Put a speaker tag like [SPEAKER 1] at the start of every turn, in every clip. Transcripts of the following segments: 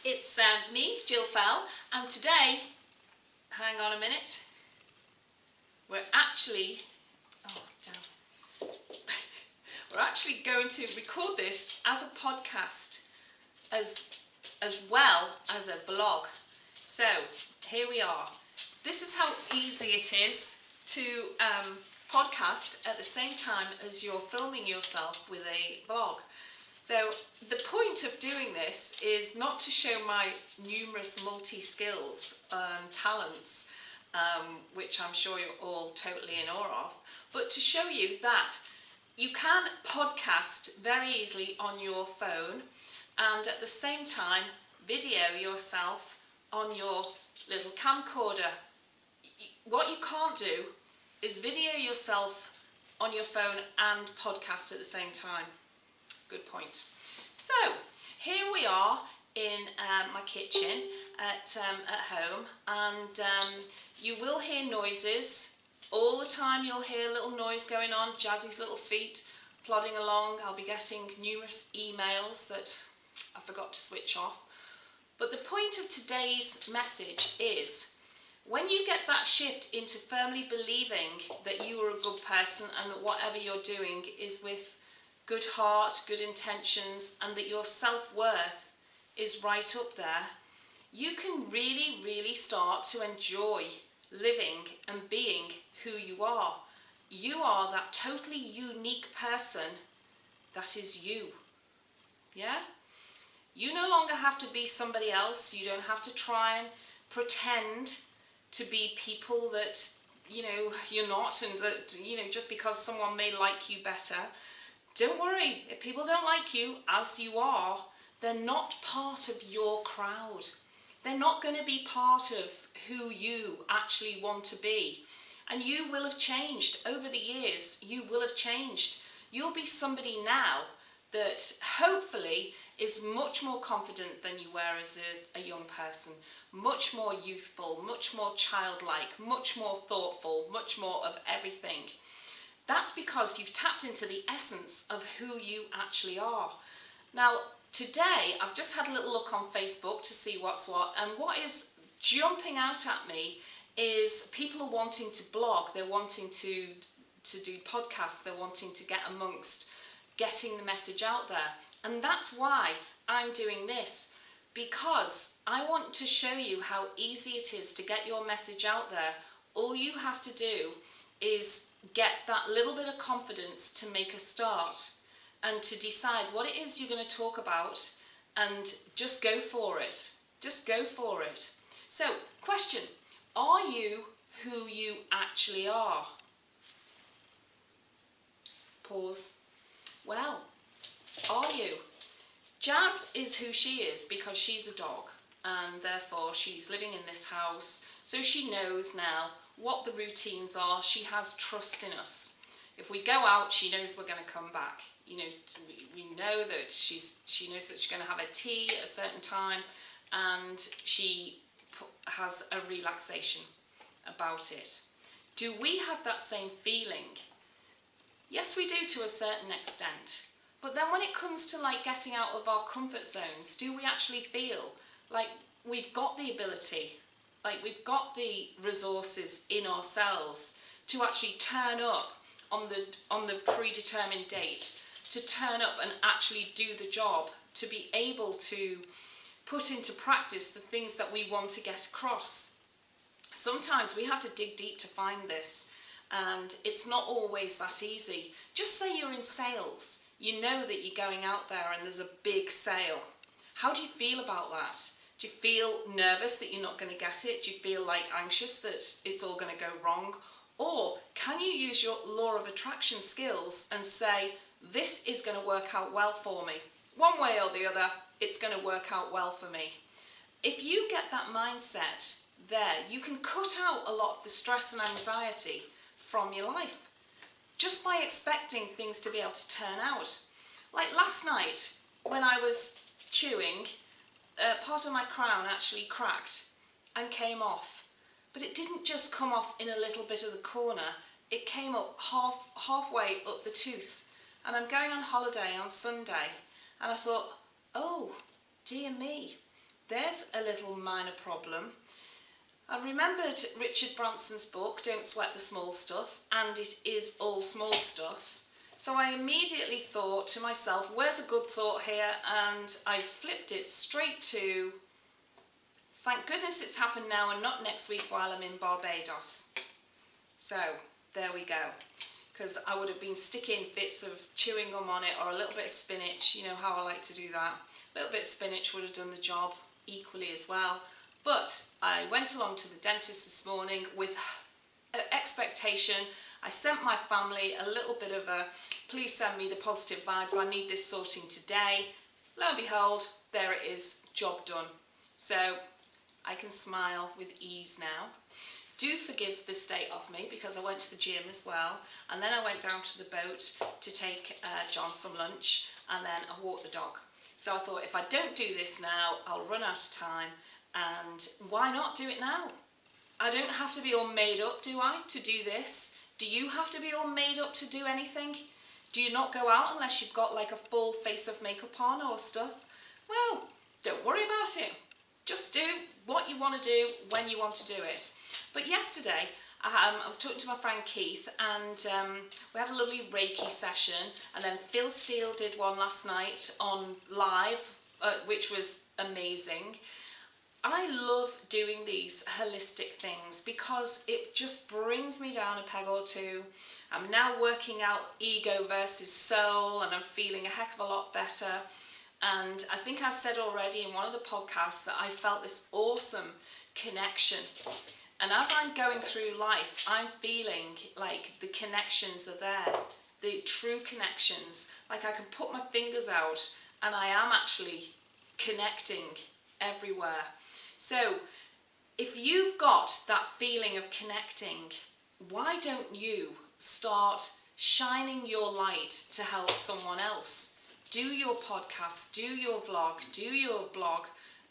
[SPEAKER 1] It's me, Gill, and today, hang on a minute, we're actually going to record this as a podcast as well as a blog. So here we are. This is how easy it is to podcast at the same time as you're filming yourself with a blog. So the point of doing this is not to show my numerous multi-skills and talents, which I'm sure you're all totally in awe of, but to show you that you can podcast very easily on your phone and at the same time video yourself on your little camcorder. What you can't do is video yourself on your phone and podcast at the same time. Good point. So here we are in my kitchen at home, and you will hear noises all the time. You'll hear a little noise going on, Jazzy's little feet plodding along. I'll be getting numerous emails that I forgot to switch off. But the point of today's message is, when you get that shift into firmly believing that you are a good person and that whatever you're doing is with good heart, good intentions, and that your self-worth is right up there, you can really, really start to enjoy living and being who you are. You are that totally unique person that is you. Yeah? You no longer have to be somebody else. You don't have to try and pretend to be people that, you're not, and that, just because someone may like you better. Don't worry, if people don't like you as you are, they're not part of your crowd. They're not going to be part of who you actually want to be. And you will have changed over the years. You will have changed. You'll be somebody now that hopefully is much more confident than you were as a young person, much more youthful, much more childlike, much more thoughtful, much more of everything. That's because you've tapped into the essence of who you actually are. Now, today, I've just had a little look on Facebook to see what's what, and what is jumping out at me is people are wanting to blog, they're wanting to do podcasts, they're wanting to get amongst getting the message out there. And that's why I'm doing this, because I want to show you how easy it is to get your message out there. All you have to do is get that little bit of confidence to make a start and to decide what it is you're going to talk about, and just go for it. Just go for it. So, question, are you who you actually are? Pause. Well, are you? Jazz is who she is because she's a dog, and therefore she's living in this house, so she knows now what the routines are. She has trust in us. If we go out, she knows we're going to come back. We know that she knows that she's going to have a tea at a certain time, and she has a relaxation about it. Do we have that same feeling? Yes, we do, to a certain extent. But then when it comes to getting out of our comfort zones, do we actually feel like we've got the ability, like we've got the resources in ourselves to actually turn up on the predetermined date, to turn up and actually do the job, to be able to put into practice the things that we want to get across? Sometimes we have to dig deep to find this, and it's not always that easy. Just say you're in sales. You know that you're going out there and there's a big sale. How do you feel about that? Do you feel nervous that you're not going to get it? Do you feel anxious that it's all going to go wrong? Or can you use your law of attraction skills and say, this is going to work out well for me? One way or the other, it's going to work out well for me. If you get that mindset there, you can cut out a lot of the stress and anxiety from your life just by expecting things to be able to turn out. Like last night when I was chewing, part of my crown actually cracked and came off. But it didn't just come off in a little bit of the corner, it came up halfway up the tooth. And I'm going on holiday on Sunday, and I thought, oh dear me, there's a little minor problem. I remembered Richard Branson's book, Don't Sweat the Small Stuff, and it is all small stuff. So I immediately thought to myself, where's a good thought here? And I flipped it straight to, thank goodness it's happened now and not next week while I'm in Barbados. So there we go. Because I would have been sticking bits of chewing gum on it or a little bit of spinach. You know how I like to do that. A little bit of spinach would have done the job equally as well. But I went along to the dentist this morning with expectation. I sent my family a little bit of a, please send me the positive vibes, I need this sorting today. Lo and behold, there it is, job done. So I can smile with ease now. Do forgive the state of me because I went to the gym as well, and then I went down to the boat to take John some lunch, and then I walked the dog. So I thought, if I don't do this now, I'll run out of time, and why not do it now? I don't have to be all made up, do I, to do this? Do you have to be all made up to do anything? Do you not go out unless you've got like a full face of makeup on or stuff? Well, don't worry about it. Just do what you want to do when you want to do it. But yesterday, I was talking to my friend Keith, and we had a lovely Reiki session, and then Phil Steele did one last night on live, which was amazing. I love doing these holistic things because it just brings me down a peg or two. I'm now working out ego versus soul, and I'm feeling a heck of a lot better. And I think I said already in one of the podcasts that I felt this awesome connection. And as I'm going through life, I'm feeling like the connections are there, the true connections. Like I can put my fingers out and I am actually connecting everywhere. So if you've got that feeling of connecting, why don't you start shining your light to help someone else? Do your podcast, do your vlog, do your blog,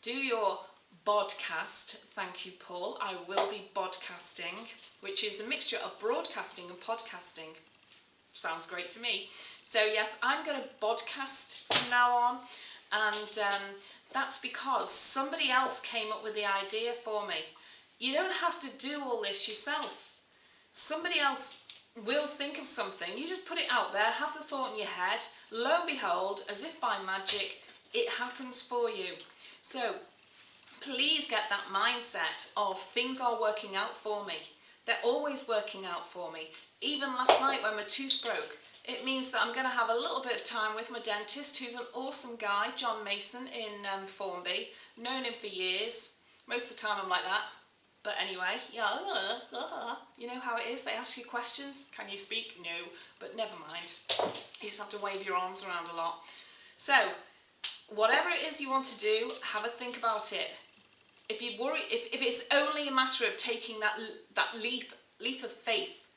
[SPEAKER 1] do your Bodcast. Thank you, Paul. I will be podcasting, which is a mixture of broadcasting and podcasting. Sounds great to me. So yes, I'm going to podcast from now on, and that's because somebody else came up with the idea for me. You don't have to do all this yourself. Somebody else will think of something. You just put it out there, have the thought in your head. Lo and behold, as if by magic, it happens for you. So please get that mindset of things are working out for me. They're always working out for me. Even last night when my tooth broke, it means that I'm going to have a little bit of time with my dentist, who's an awesome guy, John Mason in Formby. Known him for years. Most of the time I'm like that. But anyway, yeah, you know how it is. They ask you questions. Can you speak? No, but never mind. You just have to wave your arms around a lot. So, whatever it is you want to do, have a think about it. If you worry, if it's only a matter of taking that leap of faith,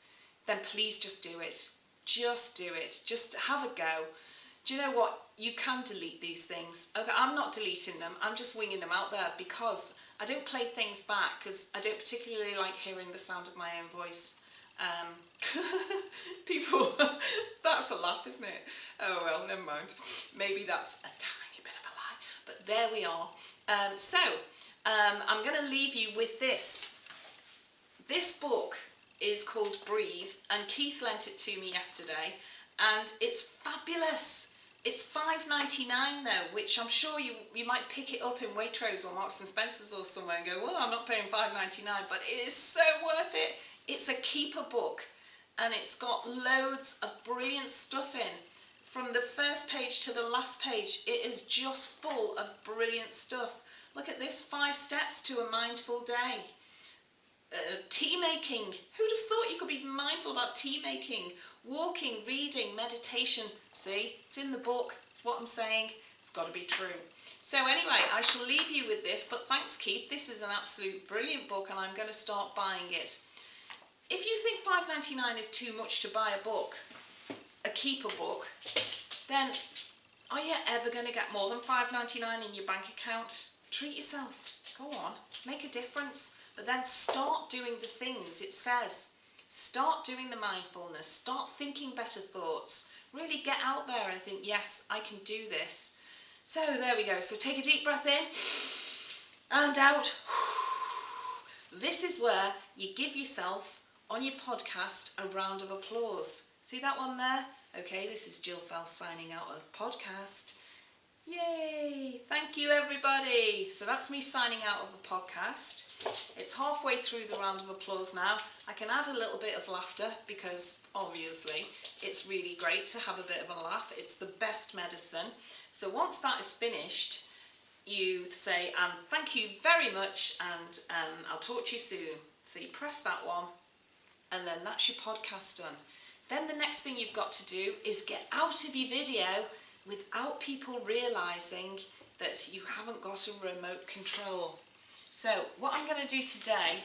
[SPEAKER 1] then please just do it. Just do it. Just have a go. Do you know what? You can delete these things. Okay, I'm not deleting them. I'm just winging them out there because I don't play things back because I don't particularly like hearing the sound of my own voice. People, that's a laugh, isn't it? Oh well, never mind. Maybe that's a tiny bit of a lie. But there we are. I'm going to leave you with this. This book is called Breathe, and Keith lent it to me yesterday, and it's fabulous. It's $5.99 though, which I'm sure you might pick it up in Waitrose or Marks and Spencer's or somewhere and go, well, I'm not paying $5.99, but it is so worth it. It's a keeper book, and it's got loads of brilliant stuff in. From the first page to the last page, it is just full of brilliant stuff. Look at this, 5 steps to a mindful day. Tea making. Who'd have thought you could be mindful about tea making? Walking, reading, meditation. See, it's in the book. It's what I'm saying. It's got to be true. So anyway, I shall leave you with this, but thanks, Keith. This is an absolute brilliant book, and I'm going to start buying it. If you think $5.99 is too much to buy a book, a keeper book, then are you ever going to get more than $5.99 in your bank account? Treat yourself. Go on, make a difference. But then start doing the things it says. Start doing the mindfulness. Start thinking better thoughts. Really get out there and think, yes, I can do this. So there we go. So take a deep breath in. and out. This is where you give yourself on your podcast a round of applause. See that one there? Okay, this is Gill signing out of podcast. Yay! Thank you, everybody. So that's me signing out of a podcast. It's halfway through the round of applause now. I can add a little bit of laughter because obviously it's really great to have a bit of a laugh. It's the best medicine. So once that is finished, you say, and thank you very much, and I'll talk to you soon. So you press that one, and then that's your podcast done. Then the next thing you've got to do is get out of your video without people realising that you haven't got a remote control. So what I'm going to do today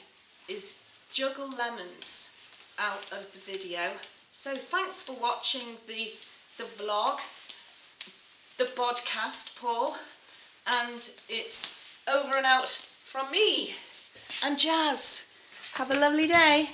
[SPEAKER 1] is juggle lemons out of the video. So thanks for watching the vlog, the Bodcast, Paul, and it's over and out from me and Jazz. Have a lovely day.